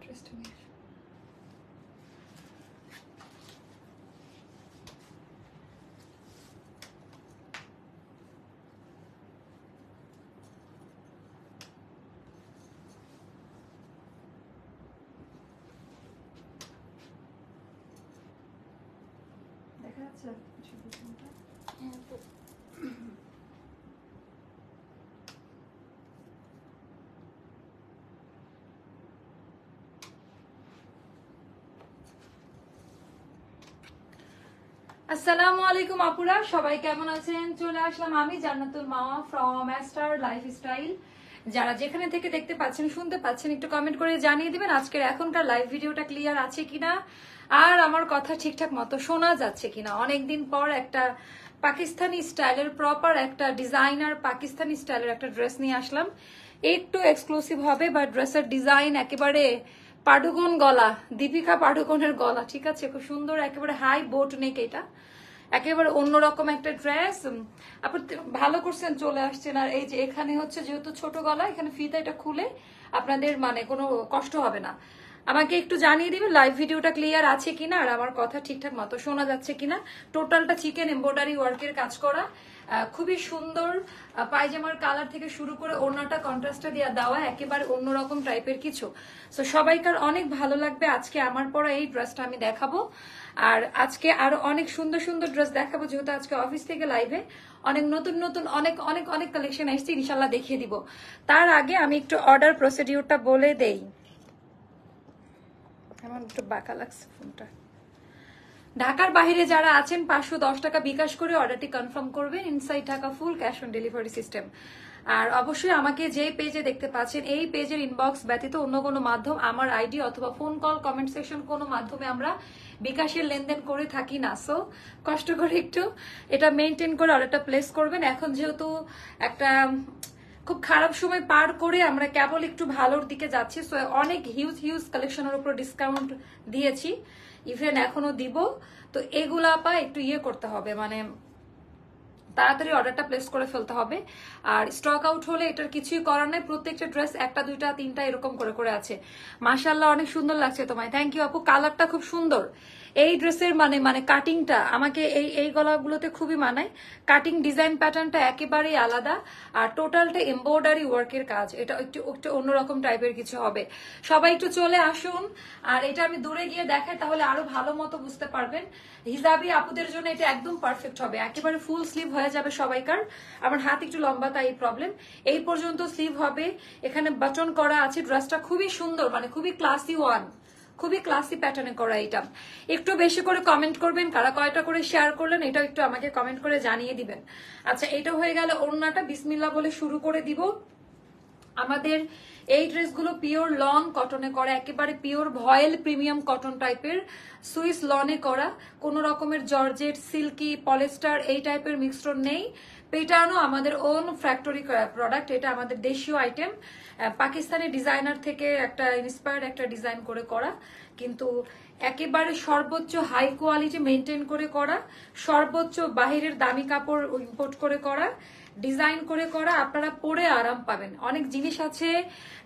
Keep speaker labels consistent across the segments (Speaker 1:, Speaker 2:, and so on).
Speaker 1: ড্রেসটা নিয়ে দেখা যাচ্ছে
Speaker 2: হ্যাঁ তো
Speaker 1: আসসালামু আলাইকুম আপুরা, সবাই কেমন আছেন? চলে আসলাম আমি জান্নাতুল মাওয়া ফ্রম অ্যাস্টার লাইফস্টাইল। যারা যেখানে থেকে দেখতে পাচ্ছেন শুনতে পাচ্ছেন একটু কমেন্ট করে জানিয়ে দিবেন আজকের এখনকার লাইভ ভিডিওটা ক্লিয়ার আছে কিনা, আর আমার কথা ঠিকঠাক মতো শোনা যাচ্ছে কিনা। অনেকদিন পর একটা পাকিস্তানি স্টাইলের প্রপার একটা ডিজাইনার পাকিস্তানি স্টাইলের একটা ড্রেস নিয়ে আসলাম। একটু এক্সক্লুসিভ হবে, বা ড্রেসের ডিজাইন একেবারে পাডুকোন গলা, দীপিকা পাডুকোনের গলা, ঠিক আছে? খুব সুন্দর, একেবারে হাই বোট নেক, এটা একেবারে অন্যরকম একটা ড্রেস। আপনি ভালো করছেন চলে আসছেন। আর এই যে এখানে হচ্ছে যেহেতু ছোট গলা, এখানে ফিতা এটা খুলে আপনাদের মানে কোনো কষ্ট হবে না। আমাকে একটু জানিয়ে দিবেন লাইভ ভিডিওটা ক্লিয়ার আছে কিনা, আর আমার কথা ঠিকঠাক মতো শোনা যাচ্ছে কিনা। টোটালটা চিকেন এমব্রয়ডারি ওয়ার্কের কাজ করা, খুবই সুন্দর। পায়জামার কালার থেকে শুরু করে ওড়নাটা কন্ট্রাস্টটা দিয়ে দেওয়া, একেবারে অন্যরকম টাইপের কিছু। সো সবাইকার অনেক ভালো লাগবে। আজকে আমার পরা এই ড্রেসটা আমি দেখাবো, আর আজকে আরো অনেক সুন্দর সুন্দর ড্রেস দেখাবো, যেহেতু আজকে অফিস থেকে লাইভে অনেক নতুন নতুন অনেক অনেক অনেক কালেকশন এসেছে, ইনশাল্লাহ দেখিয়ে দিব। তার আগে আমি একটু অর্ডার প্রসিডিউরটা বলে দেই। এমন একটু বাঁকা লাগছে ফোনটা। ঢাকার বাইরে যারা আছেন 510 টাকা বিকাশ করে অর্ডারটি কনফার্ম করবেন। Inside Dhaka full cash on delivery system. আর অবশ্যই আমাকে যে পেজে দেখতে পাচ্ছেন এই পেজের ইনবক্স ব্যতীত অন্য কোনো মাধ্যম, আমার আইডি অথবা ফোন কল কমেন্ট সেকশন, কোনো মাধ্যমে আমরা বিকাশের লেনদেন করে থাকি না। সো কষ্ট করে একটু এটা মেনটেন করে অর্ডারটা প্লেস করবেন। এখন যেহেতু একটা খুব খারাপ সময় পার করে আমরা কেবল একটু ভালোর দিকে যাচ্ছি, সো অনেক হিউজ হিউজ কালেকশনের উপর ডিসকাউন্ট দিয়েছি, ইভেন এখনো দিব। তো এগুলা পা একটু ইয়ে করতে হবে, মানে তাড়াতাড়ি অর্ডারটা প্লেস করে ফেলতে হবে। আর স্টক আউট হলে এটার কিছুই করার নাই। প্রত্যেকটা ড্রেস একটা দুইটা তিনটা এরকম করে করে আছে। মাশাআল্লাহ, অনেক সুন্দর লাগছে তোমায়, থ্যাংক ইউ আপু। কালারটা খুব সুন্দর। এই ড্রেসের মানে কাটিংটা আমাকে এই গলাগুলোতে খুবই মানায়। কাটিং ডিজাইন প্যাটার্নটা একেবারেই আলাদা, আর টোটালটা এমব্রয়ডারি ওয়ার্কের কাজ। এটা একটু একটু অন্যরকম টাইপের কিছু হবে। সবাই একটু চলে আসুন, আর এটা আমি দূরে গিয়ে দেখাই, তাহলে আরো ভালো মতো বুঝতে পারবেন। হিজাবি আপুদের জন্য এটা একদম পারফেক্ট হবে, একেবারে ফুল স্লিভ হয়ে যাবে সবাইকার। আমার হাত একটু লম্বা, তাই প্রবলেম। এই পর্যন্ত স্লিভ হবে, এখানে বাটন করা আছে। ড্রেসটা খুবই সুন্দর, মানে খুবই ক্লাসি ওয়ান, খুবই ক্লাসি প্যাটার্নে করা। এটা একটু বেশি করে কমেন্ট করবেন, কারা কয়টা করে শেয়ার করলেন এটাও একটু আমাকে কমেন্ট করে জানিয়ে দিবেন। আচ্ছা, এটা হয়ে গেল ওড়নাটা। বিসমিল্লাহ বলে শুরু করে দিব। আমাদের এই ড্রেসগুলো পিওর লন কটনে করা, একেবারে পিওর ভয়েল প্রিমিয়াম কটন টাইপের, সুইস লনে করা। কোনো রকমের জর্জেট, সিল্কি, পলিস্টার এই টাইপের মিক্সড নেই। পেটানো আমাদের ওন ফ্যাক্টরি প্রোডাক্ট, এটা আমাদের দেশীয় আইটেম। পাকিস্তানি ডিজাইনার থেকে একটা ইন্সপায়ার্ড একটা ডিজাইন করে করা, কিন্তু একেবারে সর্বোচ্চ হাই কোয়ালিটি মেনটেন করে করা, সর্বোচ্চ বাহিরের দামি কাপড় ইম্পোর্ট করে করা, ডিজাইন করে করা। আপনারা পরে আরাম পাবেন। অনেক জিনিস আছে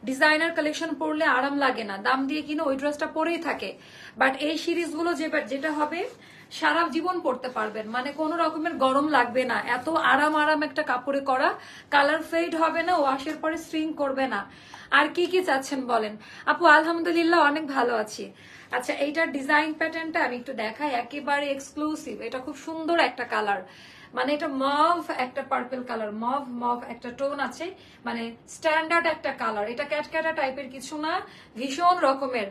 Speaker 1: ডিজাইনার কালেকশন পরলে আরাম লাগে না, দাম দিয়ে কিনে ওই ড্রেসটা পরেই থাকে। বাট এই সিরিজগুলো যেটা হবে সারা জীবন পরতে পারবেন, মানে কোনো রকমের গরম লাগবে না। এত আরাম আরাম একটা কাপড়ে করা, কালার ফেড হবে না, ওয়াশের পরে স্ট্রিং করবে না। আর কি কি চাচ্ছেন বলেন আপু? আলহামদুলিল্লাহ অনেক ভালো আছি। আচ্ছা, এইটার ডিজাইন প্যাটার্নটা আমি একটু দেখাই, একেবারে এক্সক্লুসিভ। এটা খুব সুন্দর একটা কালার, মানে এটা মভ একটা পার্পল কালার, মভ একটা টোন আছে, মানে স্ট্যান্ডার্ড একটা কালার। এটা ক্যাটক্যাটা টাইপের কিছু না, ভীষণ রকমের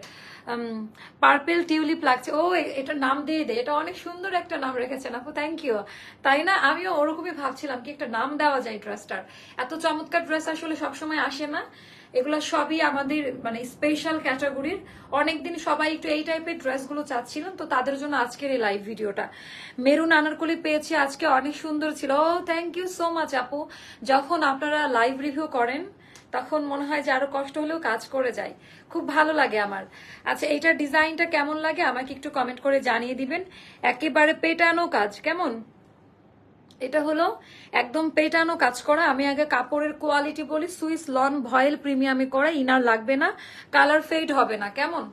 Speaker 1: পার্পল টিউলিপ লাগছে। ও, এটা নাম দিয়ে দে, এটা অনেক সুন্দর একটা নাম রেখেছেন আপু, থ্যাংক ইউ। তাই না, আমিও ওরকমই ভাবছিলাম কি একটা নাম দেওয়া যায় ড্রেসটার। এত চমৎকার ড্রেস আসলে সবসময় আসে না, এগুলো সবই আমাদের মানে স্পেশাল ক্যাটাগরির। অনেকদিন সবাই একটু এই টাইপের ড্রেসগুলো চাচ্ছিলেন, তো তাদের জন্য আজকের এই লাইভ ভিডিওটা। মেরুন আনারকলি পেয়েছি আজকে, অনেক সুন্দর ছিল। ও থ্যাংক ইউ সো মাচ আপু। যখন আপনারা লাইভ রিভিউ করেন তখন মনে হয় যে আরো কষ্ট হলেও কাজ করে যায়, খুব ভালো লাগে আমার। আচ্ছা, এইটার ডিজাইনটা কেমন লাগে আমাকে একটু কমেন্ট করে জানিয়ে দিবেন। একেবারে পেটানো কাজ, কেমন এটা হলো একদম পেটানো কাজ করা। আমি আগে কাপড়ের কোয়ালিটি বলি, সুইস লন ভয়েল প্রিমিয়ামে করা, ইনার লাগবে না, কালার ফেড হবে না। কেমন?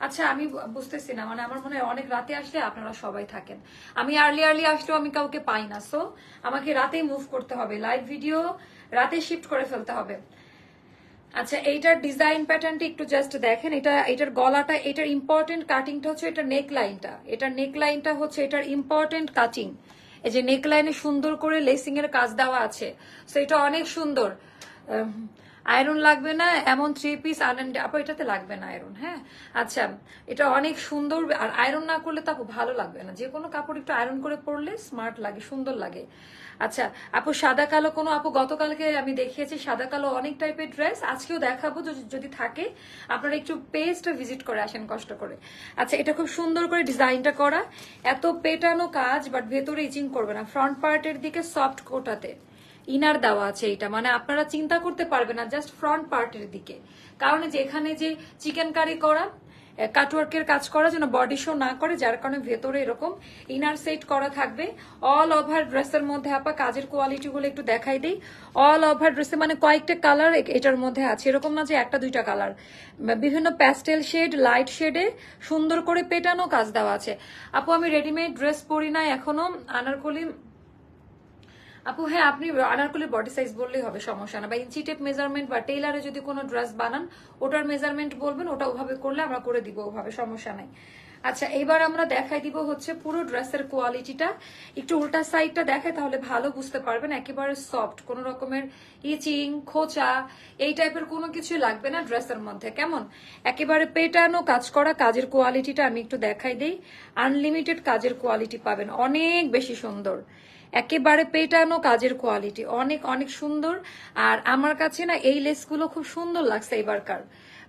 Speaker 1: আচ্ছা আমি বুঝতেছি না, মানে আমার মনে হয় অনেক রাতে আসলে আপনারা সবাই থাকেন, আমি আর্লি আসলেও আমি কাউকে পাই না, সো আমাকে রাতেই মুভ করতে হবে, লাইভ ভিডিও রাতে শিফট করে ফেলতে হবে। আচ্ছা এইটার ডিজাইন প্যাটার্নটি একটু জাস্ট দেখেন, এটার গলাটা, এটার ইম্পর্টেন্ট কাটিংটা হচ্ছে এটা নেক লাইনটা, এটার নেক লাইনটা হচ্ছে এটার ইম্পর্টেন্ট কাটিং। এই যে নেক লাইনে সুন্দর করে লেসিং এর কাজ দেওয়া আছে, তো এটা অনেক সুন্দর। আয়রন লাগবে না এমন 3 পিস আনেন আপু, এটাতে লাগবে না আয়রন। হ্যাঁ আচ্ছা, এটা অনেক সুন্দর, আর আয়রন না করলে তো আপু ভালো লাগবে না, যে কোনো কাপড় একটু আয়রন করে পরলে স্মার্ট লাগে, সুন্দর লাগে। আচ্ছা আপু সাদা কালো কোনো আপু, গতকালকে আমি দেখিয়েছি সাদা কালো অনেক টাইপের ড্রেস, আজকেও দেখাবো, যদি থাকে আপনারা একটু পেজটা ভিজিট করে আসেন কষ্ট করে। আচ্ছা এটা খুব সুন্দর করে ডিজাইনটা করা, এত পেটানো কাজ, বাট ভেতরে ইচিং করবে না, ফ্রন্ট পার্টের দিকে সফট কোটাতে ইনার দেওয়া আছে। এটা মানে আপনারা চিন্তা করতে পারবেন না জাস্ট ফ্রন্ট পার্টের দিকে, কারণ যেখানে যে চিকেন কারি করা, কাটওয়ার্কের কাজ করা যেন বডি শো না করে, যার কারণে ভেতরে এরকম ইনার সেট করা থাকবে। অল ওভার ড্রেসের মধ্যে আপা কাজের কোয়ালিটি গুলো একটু দেখাই দিই। অল ওভার ড্রেসে মানে কয়েকটা কালার এটার মধ্যে আছে, এরকম না যে একটা দুইটা কালার, বিভিন্ন প্যাস্টেল শেড, লাইট শেডে সুন্দর করে পেটানো কাজ দেওয়া আছে। আপু আমি রেডিমেড ড্রেস পরি না এখনো, আনারকলি আপু। হ্যাঁ আপনি আনারকলির বডি সাইজ বললেই হবে, সমস্যা না, বা ইঞ্চি টেপ মেজারমেন্ট বা টেইলারে যদি কোনো ড্রেস বানান ওটার মেজারমেন্ট বলবেন, ওটা ওভাবে করলে আমরা করে দিব ওভাবে, সমস্যা নাই। আচ্ছা এইবার আমরা দেখাই দিব হচ্ছে পুরো ড্রেসের কোয়ালিটিটা, একটু উল্টা সাইডটা দেখাই তাহলে ভালো বুঝতে পারবেন। একেবারে সফট, কোনো রকমের ইচিং খোঁচা এই টাইপের কোনো কিছু লাগবে না ড্রেসের মধ্যে। কেমন? একেবারে পেটানো কাজ করা, কাজের কোয়ালিটিটা আমি একটু দেখাই দিই, আনলিমিটেড কাজের কোয়ালিটি পাবেন, অনেক বেশি সুন্দর, একেবারে পেটানো কাজের কোয়ালিটি, অনেক অনেক সুন্দর। আর আমার কাছে না এই লেসগুলো খুব সুন্দর লাগছে এবারকার,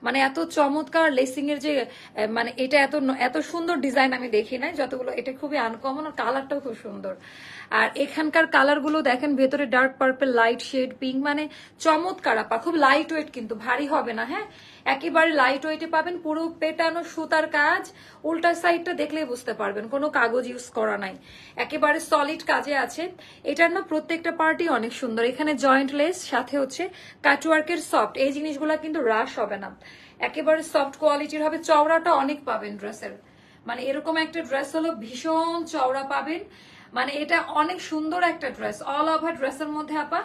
Speaker 1: মানে এত চমৎকার লেসিং এর যে মানে এটা এত এত সুন্দর ডিজাইন আমি দেখি নাই যতগুলো, এটা খুবই আনকমন, আর কালারটাও খুব সুন্দর। আর এখানকার কালার গুলো দেখেন, ভেতরে dark purple, light shade pink, মানে চমৎকার আপা, খুব লাইট ওয়েট কিন্তু ভারী হবে না। হ্যাঁ একেবারে লাইট ওয়েটে পাবেন, পুরো পেটানো সুতার কাজ, উল্টা সাইডটা দেখলেই বুঝতে পারবেন কোনো কাগজ ইউজ করা নাই, একেবারে সলিড কাজে আছে। এটার না প্রত্যেকটা পার্টি অনেক সুন্দর, এখানে জয়েন্ট লেস সাথে হচ্ছে কাটওয়ার্কের সফট, এই জিনিসগুলো কিন্তু রাশ হবে না, একেবারে সফট কোয়ালিটির হবে। চওড়াটা অনেক পাবেন ড্রেসের, মানে এরকম একটা ড্রেস হলো ভীষণ চওড়া পাবেন, মানে এটা অনেক সুন্দর একটা ড্রেস। অল ওভার ড্রেসের মধ্যে আপা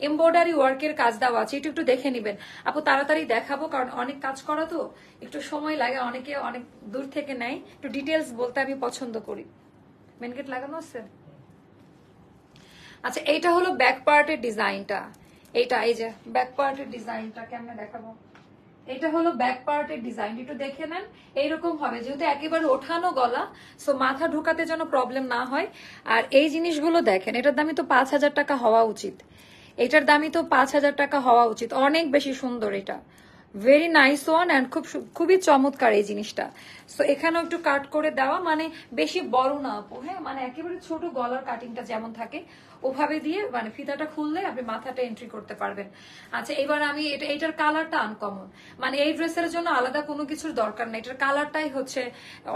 Speaker 1: এমব্রয়ডারি ওয়ার্কের কাজ দেওয়া আছে, একটু একটু দেখে নিবেন আপু, তাড়াতাড়ি দেখাবো কারণ অনেক কাজ করা তো একটু সময় লাগে, অনেকে অনেক দূর থেকে নেয়, একটু ডিটেলস বলতে আমি পছন্দ করি। মেন গেট লাগানো আছে। আচ্ছা এইটা হলো ব্যাক পার্টের ডিজাইনটা, এইটা এই যে ব্যাক পার্টের ডিজাইনটা কেমনে দেখাবো, এটা হলো ব্যাক পার্টের ডিজাইন, একটু দেখে নেন। এইরকম হবে, যেহেতু একেবারে ওঠানো গলা, সো মাথা ঢুকাতে যেন প্রবলেম না হয়। আর এই জিনিসগুলো দেখেন, এটার দামই তো 5,000 টাকা হওয়া উচিত, এটার দামই তো 5,000 টাকা হওয়া উচিত, অনেক বেশি সুন্দর এটা, ভেরি নাইস ওয়ান অ্যান্ড খুবই চমৎকার এই জিনিসটা। সো এখানেও একটু কাট করে দেওয়া, মানে বেশি বড় না আপু, হ্যাঁ মানে একেবারে ছোট গলার কাটিংটা যেমন থাকে ওভাবে দিয়ে, মানে ফিতাটা খুললে আপনি মাথাটা এন্ট্রি করতে পারবেন। আচ্ছা এবার আমি এটার কালারটা আনকমন, মানে এই ড্রেসের জন্য আলাদা কোনো কিছুর দরকার নেই, এটার কালারটাই হচ্ছে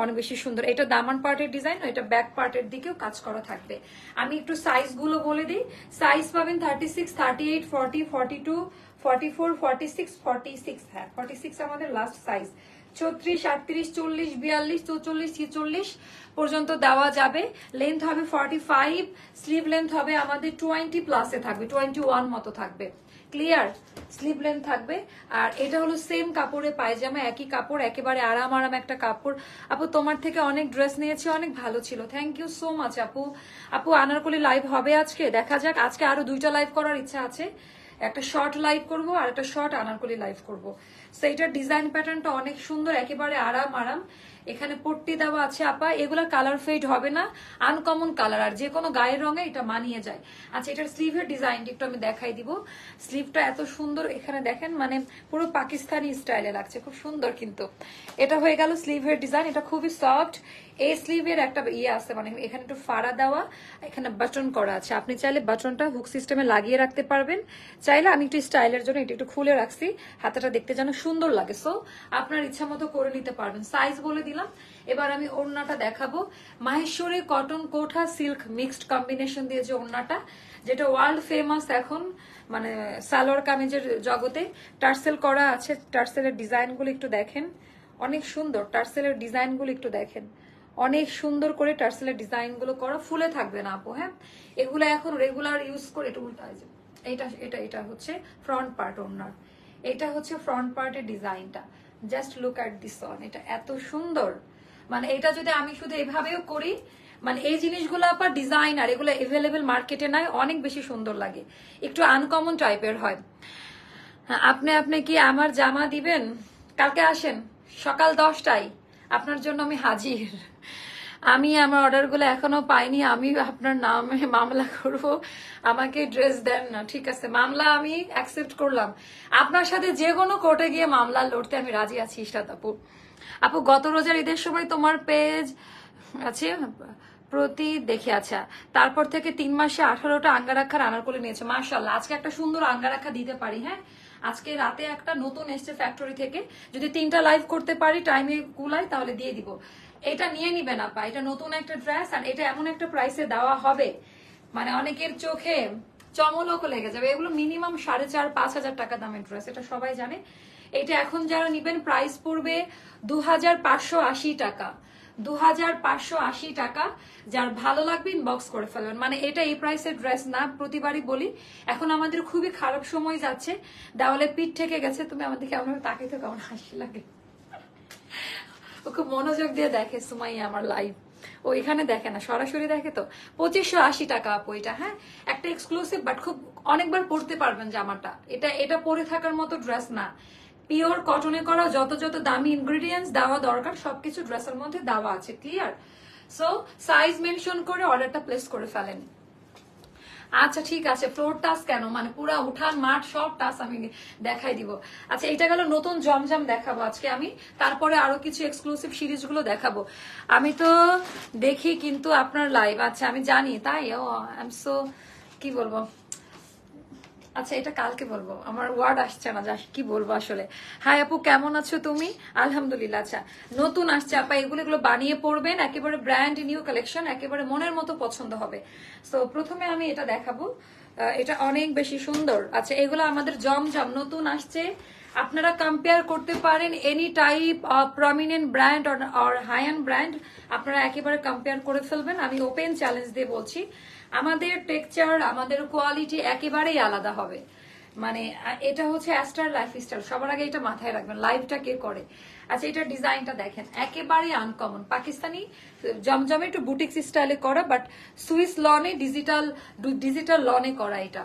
Speaker 1: অনেক বেশি সুন্দর। এটা দামান পার্টের ডিজাইন, এটা ব্যাক পার্টের দিকেও কাজ করা থাকবে। আমি একটু সাইজ গুলো বলে দিই, সাইজ পাবেন 36, 38, 40, 42, 44, 46, 46, হ্যাঁ 46 আমাদের লাস্ট সাইজ, 36, 38, 40, 42, 44, 46 পর্যন্ত দেওয়া যাবে। লেন্থ হবে 45, স্লিভ লেন্থ হবে আমাদের 20 প্লাসে থাকবে, 21 মতো থাকবে, ক্লিয়ার স্লিভ লেন্থ থাকবে। আর এটা হলো সেম কাপড়ে পায়জামা, একই কাপড়, একেবারে আরাম একটা কাপড়। আপু তোমার থেকে অনেক ড্রেস নিয়েছি, অনেক ভালো ছিল, থ্যাংক ইউ সো মাচ আপু। আপু আনারকলি লাইভ হবে আজকে, দেখা যাক, আজকে আরো 2টা লাইভ করার ইচ্ছা আছে, একটা শর্ট লাইভ করব আর একটা শর্ট আনারকলি লাইভ করব। সো এটার ডিজাইন প্যাটার্নটা অনেক সুন্দর, একেবারে আরাম। এখানে পট্টি দেওয়া আছে আপা, এগুলা কালার ফেড হবে না, আনকমন কালার, আর যে কোনো গায়ের রঙে এটা মানিয়ে যায়। আচ্ছা এটার স্লিভের ডিজাইনটা একটু আমি দেখাই দিব, স্লিভটা এত সুন্দর, এখানে দেখেন মানে পুরো পাকিস্তানি স্টাইলে লাগছে, খুব সুন্দর। কিন্তু এটা হয়ে গেল স্লিভের ডিজাইন, এটা খুবই সফট। এই স্লিভের একটা ইয়ে আছে, মানে এখানে একটু ফাড়া দেওয়া, এখানে বাটন করা আছে, আপনি চাইলে বাটনটা হুক সিস্টেমে লাগিয়ে রাখতে পারবেন, চাইলে আমি একটু স্টাইলের জন্য এটা একটু খুলে রাখছি, হাতাটা দেখতে যেন সুন্দর লাগে, সো আপনার ইচ্ছা মতো করে নিতে পারবেন। সাইজ বলে দিলাম দিলাম। এবার আমি ওড়নাটা দেখাবো, মাহেশ্বরী কটন কোঠা সিল্ক মিক্সড কম্বিনেশন দিয়ে যে ওড়নাটা, যেটা ওয়ার্ল্ড ফেমাস এখন, মানে সালোয়ার কামিজের জগতে। টার্সেল করা আছে, টার্সেলের ডিজাইনগুলো একটু দেখেন, অনেক সুন্দর। টার্সেলের ডিজাইনগুলো একটু দেখেন, অনেক সুন্দর করে টার্সেলের ডিজাইনগুলো করা, ফুলে থাকবে না আপু। হ্যাঁ, এগুলো এখন রেগুলার ইউজ করে। এটা উল্টা, এটা এটা এটা হচ্ছে ফ্রন্ট পার্ট ওড়নার, এটা হচ্ছে ফ্রন্ট পার্টের ডিজাইনটা। Just look at this on, এটা এত সুন্দর। মানে এটা যদি আমি শুধু এভাবেও করি, মানে এই জিনিসগুলো আবার ডিজাইনার, এগুলো এভেলেবেল মার্কেটে নাই, অনেক বেশি সুন্দর লাগে, একটু আনকমন টাইপের হয়। আপনি আপনি কি আমার জামা দিবেন? কালকে আসেন সকাল 10টায়, আপনার জন্য আমি হাজির। আমি আমার অর্ডারগুলো এখনো পাইনি, আমি আপনার নামে মামলা করব, আমাকে ড্রেস দেন না। ঠিক আছে, মামলা আমি অ্যাকসেপ্ট করলাম, আপনার সাথে যে কোনো কোর্টে গিয়ে মামলা লড়তে আমি রাজি আছি। ইশরাত আপু, আপু গত রোজার ঈদের সময় তোমার পেজ আছে প্রতি দেখে, আচ্ছা তারপর থেকে 3 মাসে 18টা আঙ্গারাক্ষার আনারকলি নিয়েছে, মাশাআল্লাহ। আজকে একটা সুন্দর আঙ্গারাক্ষা দিতে পারি। হ্যাঁ, আজকে রাতে একটা নতুন এসছে ফ্যাক্টরি থেকে, যদি 3টা লাইভ করতে পারি, টাইমে কুলাই, তাহলে দিয়ে দিব। এটা নিয়ে নিবেন আপা, এটা নতুন একটা ড্রেস, আর এটা এমন একটা প্রাইসে দেওয়া হবে, মানে অনেকের চোখে চমলকও লেগে যাবে। এগুলো মিনিমাম 4,500-5,000 টাকা দামের ড্রেস, এটা সবাই জানে। এটা এখন যারা নিবেন প্রাইস পড়বে 2,580 টাকা, 2,580 টাকা। যার ভালো লাগবে ইনবক্স করে ফেলবেন। মানে এটা এই প্রাইসের ড্রেস না, প্রতিবারই বলি। এখন আমাদের খুবই খারাপ সময় যাচ্ছে, দেওয়ালে পিঠ থেকে গেছে। তুমি আমাদের কেমন তাকাইতে, কেমন হাসি লাগে। ও খুব মনোযোগ দিয়ে দেখে সুমাইয়া আমার লাইভ, ও এখানে দেখে না, সরাসরি দেখে। তো 2,580 টাকা আপু এটা। হ্যাঁ, একটা এক্সক্লুসিভ, বাট খুব অনেকবার পরতে পারবেন জামাটা। এটা এটা পরে থাকার মতো ড্রেস না, পিওর কটনে করা, যত যত দামি ইনগ্রেডিয়েন্টস দেওয়া দরকার সবকিছু ড্রেসের মধ্যে দেওয়া আছে। ক্লিয়ার? সো সাইজ মেনশন করে অর্ডারটা প্লেস করে ফেলেন। আচ্ছা ঠিক আছে, ফ্লোর টাস কেন, মানে পুরা উঠান মাঠ সব টাস আমি দেখাই দিব। আচ্ছা, এটা গেল নতুন জমজম দেখাবো আজকে আমি, তারপরে আরো কিছু এক্সক্লুসিভ সিরিজ গুলো দেখাবো। আমি তো দেখি কিন্তু আপনার লাইভ, আচ্ছা আমি জানি, তাই ও আই এম সো, কি বলবো, আচ্ছা এটা কালকে বলবো, আমার ওয়ার্ড আসছে না, যা কি বলবো আসলে। হাই আপু, কেমন আছো তুমি? আলহামদুলিল্লাহ। আচ্ছা, নতুন আসছে আপা, এগুলো বানিয়ে পড়বেন, একেবারে ব্র্যান্ড নিউ কালেকশন, একেবারে মনের মতো পছন্দ হবে। সো প্রথমে আমি এটা দেখাবো, এটা অনেক বেশি সুন্দর। আচ্ছা, এগুলো আমাদের জমজম নতুন আসছে, আপনারা কম্পেয়ার করতে পারেন any type of prominent brand or high end brand, আপনারা একেবারে কম্পেয়ার করে ফেলবেন। আমি ওপেন চ্যালেঞ্জ দিয়ে বলছি, আমাদের টেক্সচার, আমাদের কোয়ালিটি একেবারেই আলাদা হবে। মানে এটা হচ্ছে অ্যাস্টার লাইফস্টাইল, সবার আগে এটা মাথায় রাখবেন, লাইভটা কে করে। আচ্ছা, এটা ডিজাইনটা দেখেন, একেবারে আনকমন, পাকিস্তানি জমজমে একটু বুটিক্স স্টাইলে করা, বাট সুইস লনে ডিজিটাল লনে করা। এটা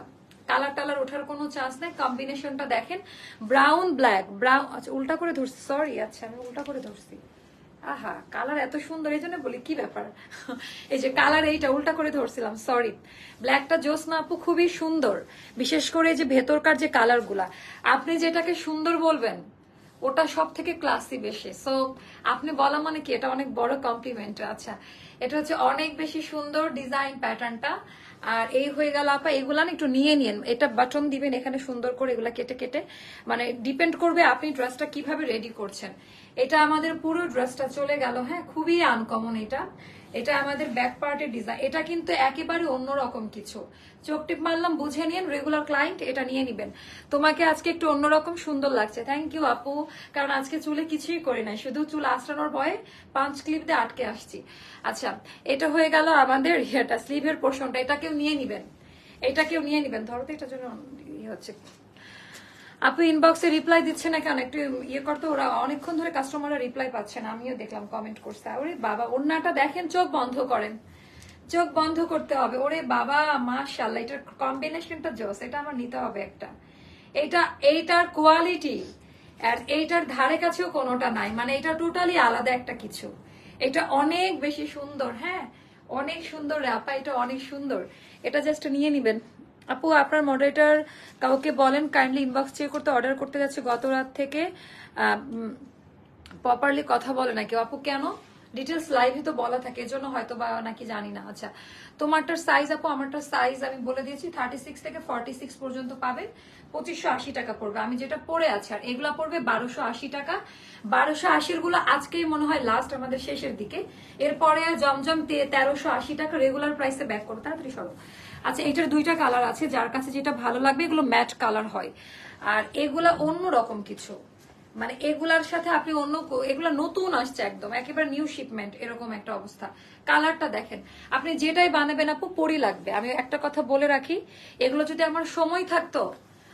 Speaker 1: কালার টালার ওঠার কোনো চান্স নেই। কম্বিনেশনটা দেখেন, ব্রাউন ব্ল্যাক, ব্রাউন, আচ্ছা উল্টা করে ধরছি, সরি, আচ্ছা আমি উল্টা করে ধরছি। আহা, কালার এত সুন্দর, এই জন্য বলি কি ব্যাপার। এই যে কালার, এইটা উল্টা করে ধরছিলাম, সরি। ব্ল্যাকটা জোসনা আপু খুবই সুন্দর, বিশেষ করে এই যে ভেতরকার যে কালার গুলা, আপনি যেটাকে সুন্দর বলবেন ওটা সব থেকে ক্লাসি বেশি। সো আপনি বলা মানে কি, এটা অনেক বড় কমপ্লিমেন্ট। আচ্ছা, এটা হচ্ছে অনেক বেশি সুন্দর ডিজাইন প্যাটার্নটা। আর এই হয়ে গেল আপা, এগুলা না একটু নিয়ে নিন, এটা বাটন দিবেন এখানে সুন্দর করে, এগুলা কেটে কেটে, মানে ডিপেন্ড করবে আপনি ড্রেসটা কিভাবে রেডি করছেন। এটা আমাদের পুরো ড্রেসটা চলে গেল। হ্যাঁ, খুবই আনকমন এটা। এটা আমাদের ব্যাক পার্টের ডিজাইন, এটা কিন্তু একেবারে অন্যরকম কিছু। চোখ টিপ মারলাম, বুঝে নিন, রেগুলার ক্লায়েন্ট এটা নিয়ে নিবেন। তোমাকে আজকে একটু অন্যরকম সুন্দর লাগছে, থ্যাংক ইউ আপু। কারণ আজকে চুলে কিছুই করি নাই, শুধু চুল আঁচড়ানোর ভয়ে পাঁচ ক্লিপ দিয়ে আটকে আসছি। আচ্ছা, এটা হয়ে গেল আমাদের ইয়েটা, স্লিভের পোর্শনটা, এটাকেও নিয়ে নিবেন, এটাকেও নিয়ে নিবেন। ধরো তো, এটার জন্য ইয়ে হচ্ছে। আপু ইনবক্সে রিপ্লাই দিচ্ছে না কেন, একটু ইয়ে করতো, ওরা অনেকক্ষণ ধরে কাস্টমাররা রিপ্লাই পাচ্ছে না, আমিও দেখলাম কমেন্ট করছে। ওরে বাবা, ওড়নাটা দেখেন, চোখ বন্ধ করেন, চোখ বন্ধ করতে হবে। ওরে বাবা, মাশাআল্লাহ, এটার কম্বিনেশনটা জোস, এটা আমার নিতে হবে একটা। এইটার কোয়ালিটি আর এইটার ধারে কাছেও কোনোটা নাই, মানে এটা টোটালি আলাদা একটা কিছু। এটা অনেক বেশি সুন্দর। হ্যাঁ, অনেক সুন্দর রে আপা, এটা অনেক সুন্দর। এটা জাস্ট নিয়ে নিবেন। আপু আপনার মডারেটর কাউকে বলেন কাইন্ডলি ইনবক্স চেক করতে, অর্ডার করতে যাচ্ছে গত রাত থেকে, প্রপারলি কথা বলে না কেউ। আপু কেন, ডিটেলস লাইভে তো বলা থাকে, এজন্য হয়তো বা নাকি জানি না। আচ্ছা, তোমারটার সাইজ আপু, আমারটার সাইজ আমি বলে দিয়েছি 36 থেকে 46 পর্যন্ত পাবেন, 2580 টাকা পড়বে। আমি যেটা পরে আছি, আর এগুলা পড়বে 1280 টাকা। 1280 গুলো আজকেই মনে হয় লাস্ট, আমাদের শেষের দিকে। এরপরে জমজম 1380 টাকা রেগুলার প্রাইসে ব্যাক করো, তাড়াতাড়ি সরো। আচ্ছা, এটার দুইটা কালার আছে, যার কাছে যেটা ভালো লাগবে। এগুলো ম্যাট কালার হয়, আর এগুলা অন্য রকম কিছু, মানে এগুলার সাথে আপনি অন্য এগুলা নতুন আসছে একদম, একেবারে নিউ শিপমেন্ট, এরকম একটা অবস্থা। কালারটা দেখেন, আপনি যেটাই বানাবেন আপু পরি লাগবে। আমি একটা কথা বলে রাখি, এগুলো যদি আমার সময় থাকতো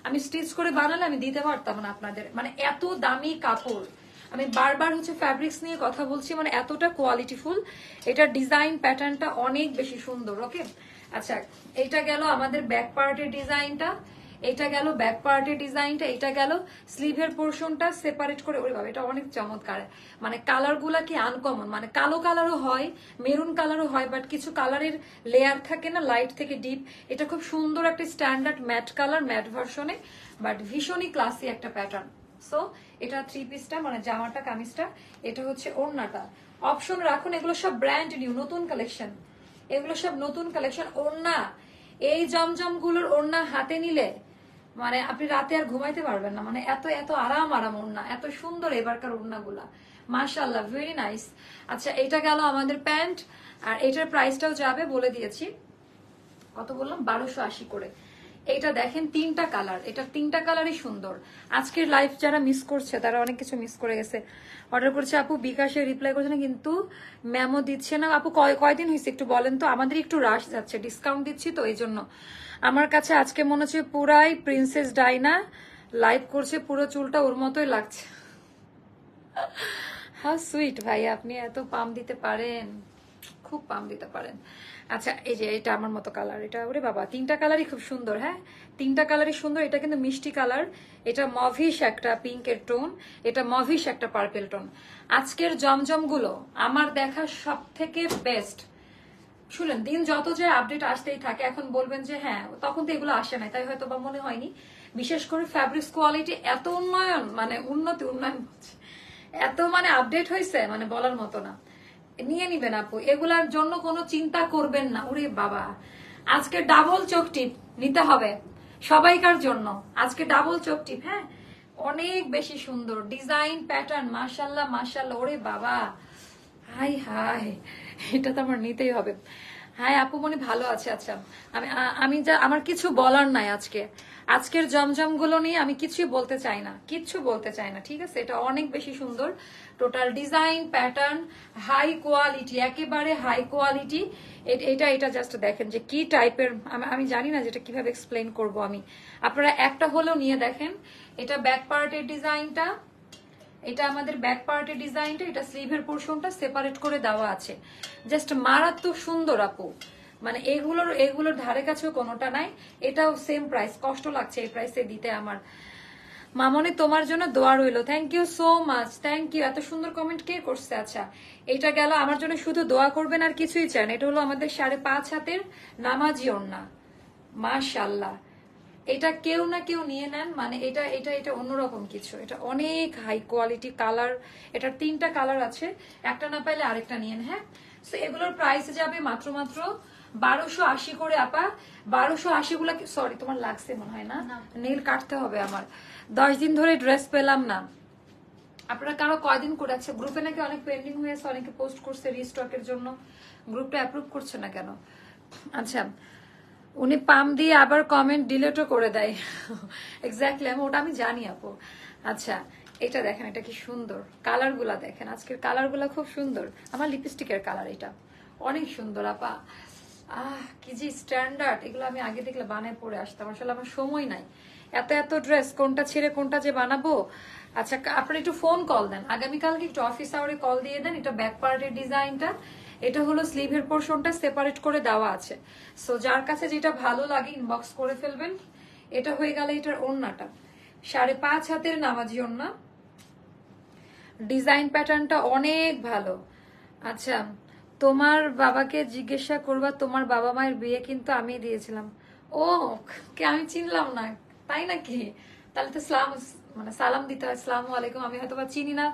Speaker 1: আমি স্টিচ করে বানালে আমি দিতে পারতাম না আপনাদের, মানে এত দামি কাপড়। আমি বারবার হচ্ছে ফ্যাব্রিক্স নিয়ে কথা বলছি, মানে এতটা কোয়ালিটিফুল। এটার ডিজাইন প্যাটার্নটা অনেক বেশি সুন্দর। ওকে, আচ্ছা, এটা গেল আমাদের ব্যাক পার্টের ডিজাইনটা, এটা গেল ব্যাক পার্টের ডিজাইনটা, এটা গেল স্লিভের পোর্শনটা সেপারেট করে। ওরে বাবা, এটা অনেক চমৎকার, মানে কালার গুলা কি আনকমন, মানে কালো কালারও হয়, মেরুন কালারও হয়, বাট কিছু কালারের লেয়ার থাকে না, লাইট থেকে ডিপ। এটা খুব সুন্দর একটা স্ট্যান্ডার্ড ম্যাট কালার, ম্যাট ভার্সনে, বাট ভীষণই ক্লাসি একটা প্যাটার্ন। সো এটা 3 পিসটা, মানে জামাটা কামিজটা। এটা হচ্ছে ওড়নাটা, অপশন রাখুন। এগুলো সব ব্র্যান্ড নিউ, নতুন কালেকশন, এগুলো সব নতুন কালেকশন। ওড়না, এই জমজম গুলোর ওড়না হাতে নিলে মানে আপনি রাতে আর ঘুমাইতে পারবেন না, মানে এত এত আরাম আরাম ওড়না, এত সুন্দর এবারকার ওড়নাগুলা, মাশাআল্লাহ, ভেরি নাইস। আচ্ছা, এটা গেল আমাদের প্যান্ট, আর এটার প্রাইসটাও যাবে বলে দিয়েছি, কত বললাম, 1280 করে। এটা দেখেন, 3টা কালার, এটা 3টা কালারই সুন্দর। আজকের লাইভ যারা মিস করছে তারা অনেক কিছু মিস করে গেছে। অর্ডার করছে আপু, বিকাশে রিপ্লাই করছে না, কিন্তু ম্যামও দিচ্ছে না। আপু কয়দিন হয়েছে একটু বলেন তো, আমাদের একটু রাশ যাচ্ছে, ডিসকাউন্ট দিচ্ছি তো এই জন্য। আমার কাছে আজকে মনে হচ্ছে পুরাই প্রিন্সেস ডাইনা লাইভ করছে, পুরো চুলটা ওর মতোই লাগছে। হাউ সুইট ভাই, আপনি এত পাম দিতে পারেন, খুব পাম দিতে পারেন। আচ্ছা, এই যে এটা আমার মতো কালার, এটা ওরে বাবা, 3টা কালারই খুব সুন্দর। হ্যাঁ, 3টা কালারই সুন্দর। এটা কিন্তু মিষ্টি কালার, এটা মভিশ একটা পিঙ্কের টোন, এটা মভিশ একটা পার্পেল টোন। আজকের জমজম গুলো আমার দেখা সব থেকে বেস্ট। শুনেন, দিন যত যে আপডেট আসতেই থাকে, এখন বলবেন যে হ্যাঁ তখন তো এগুলো আসে নাই, তাই হয়তো বা মনে হয়নি। বিশেষ করে ফ্যাব্রিক্স কোয়ালিটি এত উন্নয়ন, মানে উন্নয়ন হচ্ছে, এত মানে আপডেট হয়েছে, মানে বলার মতো না। নিয়ে নিবেন আপু, এগুলার জন্য কোনো চিন্তা করবেন না। ওরে বাবা, আজকে ডাবল চোখ টিপ নিতে হবে সবাইকার জন্য, আজকে ডাবল চোখ টিপ। হ্যাঁ, অনেক বেশি সুন্দর ডিজাইন প্যাটার্ন, মাশাল্লাহ মাশাল্লাহ। ওরে বাবা, হাই হাই, এটা তো আমার নিতেই হবে। হাই আপু মনি, ভালো আছে। আচ্ছা, আমি আমি যা, আমার কিছু বলার নাই আজকে, আজকের জমজম গুলো নিয়ে আমি কিছুই বলতে চাই না, কিচ্ছু বলতে চাই না, ঠিক আছে। এটা অনেক বেশি সুন্দর, total design pattern high quality, একেবারে হাই কোয়ালিটি। এটা এটা জাস্ট দেখেন যে কি টাইপের, আমি জানি না যেটা কিভাবে এক্সপ্লেন করব আমি, আপনারা একটা হলেও নিয়ে দেখেন। এটা ব্যাক পার্টের ডিজাইনটা, এটা আমাদের ব্যাক পার্টের ডিজাইনটা, এটা স্লিভের পোর্শনটা সেপারেট করে দেওয়া আছে, জাস্ট মারাত্মক সুন্দর আপু। মানে এগুলোর ধারে কাছেও কোনোটা নাই। এটাও সেম প্রাইস, কষ্ট লাগছে এই প্রাইসে দিতে আমার। মামনি তোমার জন্য দোয়া রইলো, thank you so much, thank you. এত সুন্দর কমেন্ট কে করছে? আচ্ছা, এটা গেল, আমার জন্য শুধু দোয়া করবেন আর কিছুই চান। এটা হলো আমাদের 5.5 হাতের নামাজি ওড়না, মাশাআল্লাহ। এটা কেউ না কেউ নিয়ে নেন, মানে এটা এটা এটা অন্যরকম কিছু, এটা অনেক হাই কোয়ালিটি কালার। এটার 3টা কালার আছে, একটা না পাইলে আরেকটা নিয়েন। হ্যাঁ, তো এগুলোর প্রাইস যাবে মাত্র 1280 করে আপা। 1280 গুলা, সরি তোমার লাগছে মনে হয় না, নেল কাটতে হবে আমার। 10 দিন ধরে ড্রেস পেলাম না। আপনারা কারো কয়দিন করে আছে? গ্রুপে নাকি অনেক পেন্ডিং হয়েছে, অনেকে পোস্ট করছে রিস্টকের জন্য, গ্রুপটা অ্যাপ্রুভ করছে না কেন? আচ্ছা, উনি পাম দিয়ে আবার কমেন্ট ডিলিটও করে দেয়। এক্স্যাক্টলি, ওটা আমি জানি আপু। আচ্ছা, এটা দেখেন, এটা কি সুন্দর, কালার গুলা দেখেন, আজকের কালার গুলা খুব সুন্দর। আমার লিপস্টিকের কালার এটা অনেক সুন্দর আপা। কি যে স্ট্যান্ডার্ড, এগুলো আমি আগে দেখলে বানায় পরে আসতাম, আসলে আমার সময় নাই, এত এত ড্রেস কোনটা ছেড়ে কোনটা যে বানাবো। আচ্ছা, আপনারা একটু ফোন কল দেন, আগামীকালকে একটু অফিস আওয়ারে কল দিয়ে দেন। এটা ব্যাক পার্টের ডিজাইনটা, এটা হলো স্লিভের পোর্শনটা সেপারেট করে দেওয়া আছে। সো যার কাছে যেটা ভালো লাগে ইনবক্স করে ফেলবেন। এটা হয়ে গেল এটার ওড়নাটা, 5.5 হাতের নামাজি ওড়না, ডিজাইন প্যাটার্নটা অনেক ভালো। আচ্ছা, তোমার বাবাকে জিজ্ঞাসা করবা, তোমার বাবা মায়ের বিয়ে কিন্তু আমি দিয়েছিলাম। ও, কে আমি চিনলাম না, তাই নাকি? তাহলে তো সালাম দিতে হয়, আসসালামু আলাইকুম। আমি হয়তো বা চিনি না।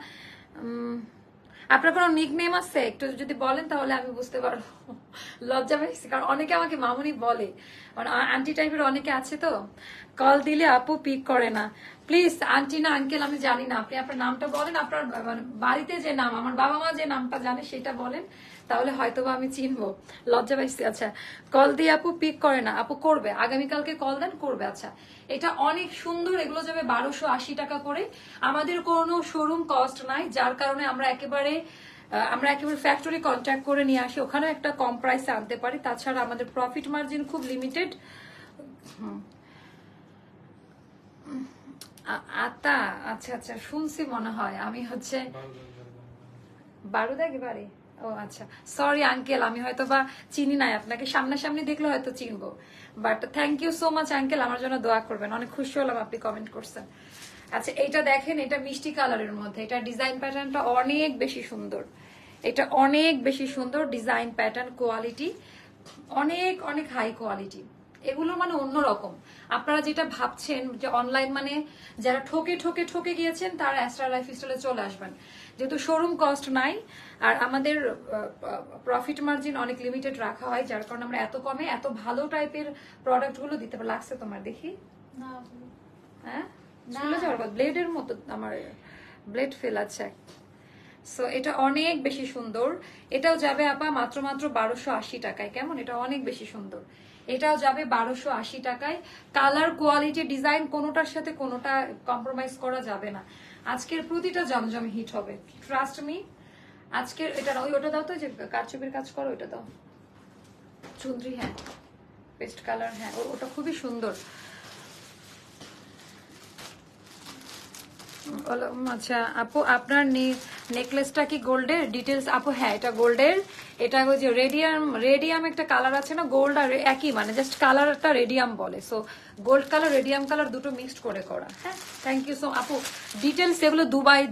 Speaker 1: আপনার কোনো নিক নেম আছে একটু যদি বলেন তাহলে আমি বুঝতে পারবো। লজ্জা পাইছি কারণ অনেকে আমাকে মামুনি বলে, মানে আন্টি টাইপের অনেকে আছে তো, কল দিলে আপু পিক করে না। প্লিজ আন্টি না আঙ্কেল আমি জানি না, আপনি আপনার নামটা বলেন, আপনার মানে বাড়িতে যে নাম, আমার বাবা মা যে নামটা জানে সেটা বলেন, তাহলে হয়তোবা আমি চিনবো। লজ্জা পাইছি। আচ্ছা, কল দিয়ে আপু পিক করে না, আপু করবে, আগামীকালকে কল দেন করবে। আচ্ছা, এটা অনেক সুন্দর, এগুলো যাবে 1280 টাকা করে। আমাদের কোনো শোরুম কস্ট নাই, যার কারণে আমরা একেবারে ফ্যাক্টরি কন্ট্যাক্ট করে নিয়ে আসি, ওখানে একটা কম প্রাইসে আনতে পারি। তাছাড়া আমাদের প্রফিট মার্জিন খুব লিমিটেড। আতা, আচ্ছা আচ্ছা, শুনছি মনে হয়, আমি হচ্ছে বারুদা একেবারে। ও আচ্ছা, সরি আঙ্কেল, আমি হয়তো বা চিনি নাই আপনাকে, সামনাসামনি দেখলে হয়তো চিনবো। But thank you so much uncle, আমার জন্য দোয়া করবেন, অনেক খুশি হলাম আপনি কমেন্ট করছেন। আচ্ছা, এইটা দেখেন, এটা মিষ্টি কালারের মধ্যে, এটা ডিজাইন প্যাটার্নটা অনেক বেশি সুন্দর, এটা অনেক বেশি সুন্দর ডিজাইন প্যাটার্ন, কোয়ালিটি অনেক অনেক হাই কোয়ালিটি। এগুলো মানে অন্যরকম। আপনারা যেটা ভাবছেন যে অনলাইন মানে যারা ঠকে ঠকে ঠকে গিয়েছেন তারা অ্যাস্ট্রা লাইফস্টাইলে চলে আসবেন, যেহেতু শোরুম কস্ট নাই আর আমাদের প্রফিট মার্জিন অনেক লিমিটেড রাখা হয়, যার কারণে আমরা এত কমে এত ভালো টাইপের প্রোডাক্ট গুলো দিতে পারি। লাগছে তোমার দেখি?
Speaker 2: না
Speaker 1: হ্যাঁ,
Speaker 2: না।
Speaker 1: চলে যাওয়ার পর ব্লেডের মতো আমার ব্লেড ফেল আছে। সো এটা অনেক বেশি সুন্দর, এটাও যাবে আপা মাত্র 1280 টাকায়। কেমন? এটা অনেক বেশি সুন্দর, এটাও যাবে 1280 টাকায়। কালার কোয়ালিটি ডিজাইন কোনোটার সাথে কোনোটা কম্প্রোমাইজ করা যাবে না। আজকের প্রতিটা জমজম হিট হবে, ট্রাস্ট মি। আজকের এটা ওই ওটা দাও তো, যে কারচুপির কাজ করো, ওটা দাও, চুন্দ্রি, হ্যাঁ পেস্ট কালার, হ্যাঁ ওটা খুবই সুন্দর। আচ্ছা আপু, আপনার নেকলেসটা কি গোল্ডের? ডিটেলস আপু, হ্যাঁ এটা গোল্ডের। এটা ওই যে রেডিয়াম একটা কালার আছে না, গোল্ড আর একই, মানে জাস্ট কালারটা রেডিয়াম বলে। So gold colour radium colour দুটো মিক্সড করে করা। হ্যাঁ, থ্যাংক ইউ সো আপু। ডিটেলস এগুলো